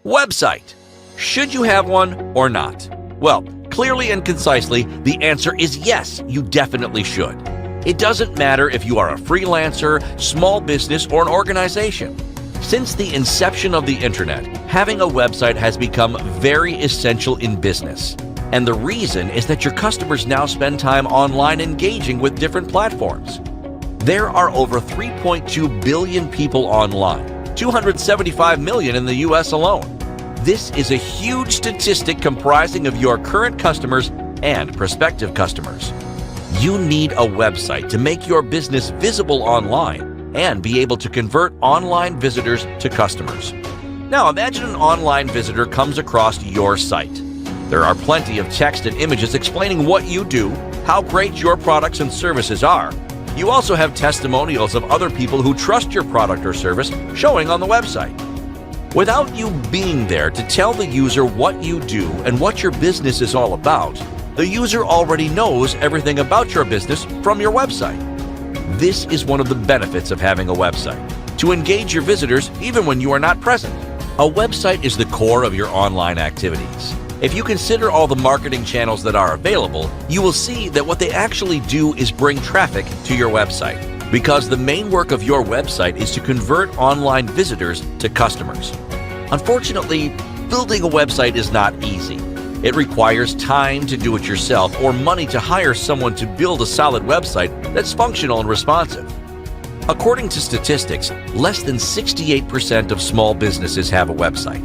Website. Should you have one or not? Well, clearly and concisely, the answer is yes, you definitely should. It doesn't matter if you are a freelancer, small business, or an organization. Since the inception of the internet, having a website has become very essential in business. And the reason is that your customers now spend time online engaging with different platforms. There are over 3.2 billion people online, 275 million in the US alone. This is a huge statistic comprising of your current customers and prospective customers. You need a website to make your business visible online and be able to convert online visitors to customers. Now imagine an online visitor comes across your site. There are plenty of text and images explaining what you do, how great your products and services are. You also have testimonials of other people who trust your product or service showing on the website. Without you being there to tell the user what you do and what your business is all about, the user already knows everything about your business from your website. This is one of the benefits of having a website, to engage your visitors even when you are not present. A website is the core of your online activities. If you consider all the marketing channels that are available, you will see that what they actually do is bring traffic to your website, because the main work of your website is to convert online visitors to customers. Unfortunately, building a website is not easy. It requires time to do it yourself or money to hire someone to build a solid website that's functional and responsive. According to statistics, less than 68% of small businesses have a website.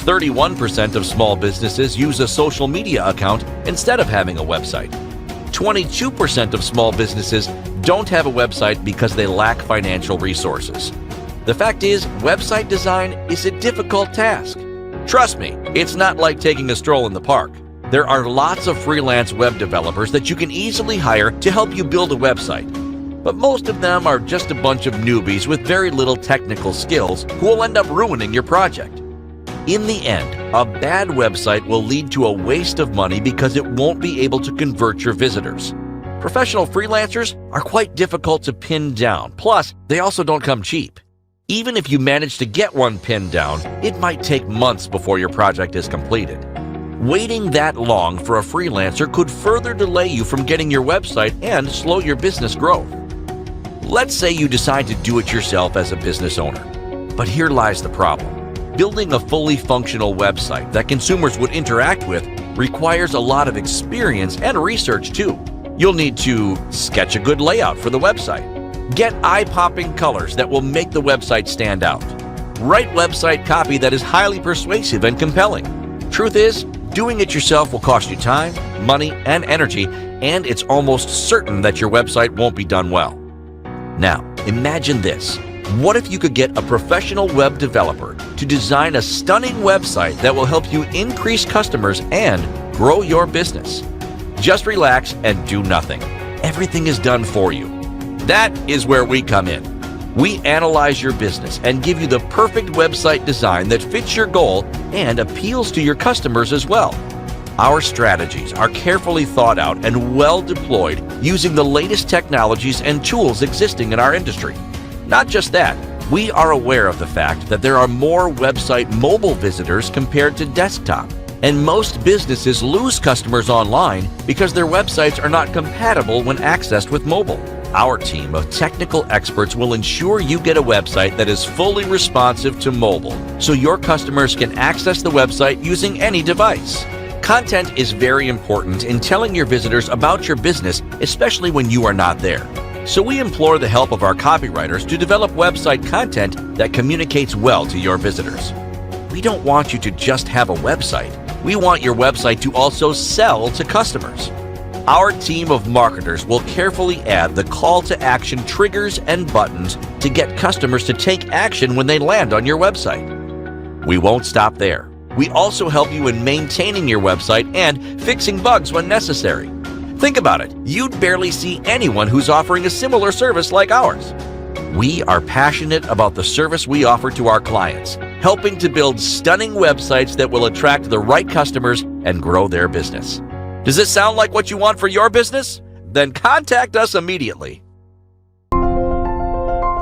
31% of small businesses use a social media account instead of having a website. 22% of small businesses don't have a website because they lack financial resources. The fact is, website design is a difficult task. Trust me, it's not like taking a stroll in the park. There are lots of freelance web developers that you can easily hire to help you build a website. But most of them are just a bunch of newbies with very little technical skills who will end up ruining your project. In the end, a bad website will lead to a waste of money because it won't be able to convert your visitors. Professional freelancers are quite difficult to pin down, plus they also don't come cheap. Even if you manage to get one pinned down, it might take months before your project is completed. Waiting that long for a freelancer could further delay you from getting your website and slow your business growth. Let's say you decide to do it yourself as a business owner. But here lies the problem. Building a fully functional website that consumers would interact with requires a lot of experience and research too. You'll need to sketch a good layout for the website, get eye-popping colors that will make the website stand out, write website copy that is highly persuasive and compelling. Truth is, doing it yourself will cost you time, money, and energy, and it's almost certain that your website won't be done well. Now, imagine this. What if you could get a professional web developer to design a stunning website that will help you increase customers and grow your business? Just relax and do nothing. Everything is done for you. That is where we come in. We analyze your business and give you the perfect website design that fits your goal and appeals to your customers as well. Our strategies are carefully thought out and well deployed using the latest technologies and tools existing in our industry. Not just that, we are aware of the fact that there are more website mobile visitors compared to desktop, and most businesses lose customers online because their websites are not compatible when accessed with mobile. Our team of technical experts will ensure you get a website that is fully responsive to mobile, so your customers can access the website using any device. Content is very important in telling your visitors about your business, especially when you are not there. So we implore the help of our copywriters to develop website content that communicates well to your visitors. We don't want you to just have a website. We want your website to also sell to customers. Our team of marketers will carefully add the call to action triggers and buttons to get customers to take action when they land on your website. We won't stop there. We also help you in maintaining your website and fixing bugs when necessary. Think about it. You'd barely see anyone who's offering a similar service like ours. We are passionate about the service we offer to our clients, helping to build stunning websites that will attract the right customers and grow their business. Does this sound like what you want for your business? Then contact us immediately.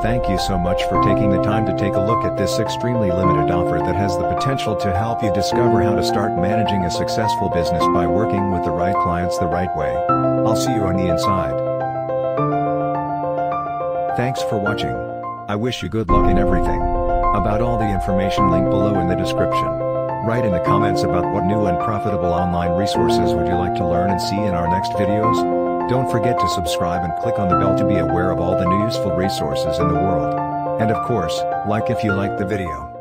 Thank you so much for taking the time to take a look at this extremely limited offer that has the potential to help you discover how to start managing a successful business by working with the right clients the right way. I'll see you on the inside. Thanks for watching. I wish you good luck in everything. About all the information linked below in the description. Write in the comments about what new and profitable online resources would you like to learn and see in our next videos. Don't forget to subscribe and click on the bell to be aware of all the new useful resources in the world. And of course, like if you liked the video.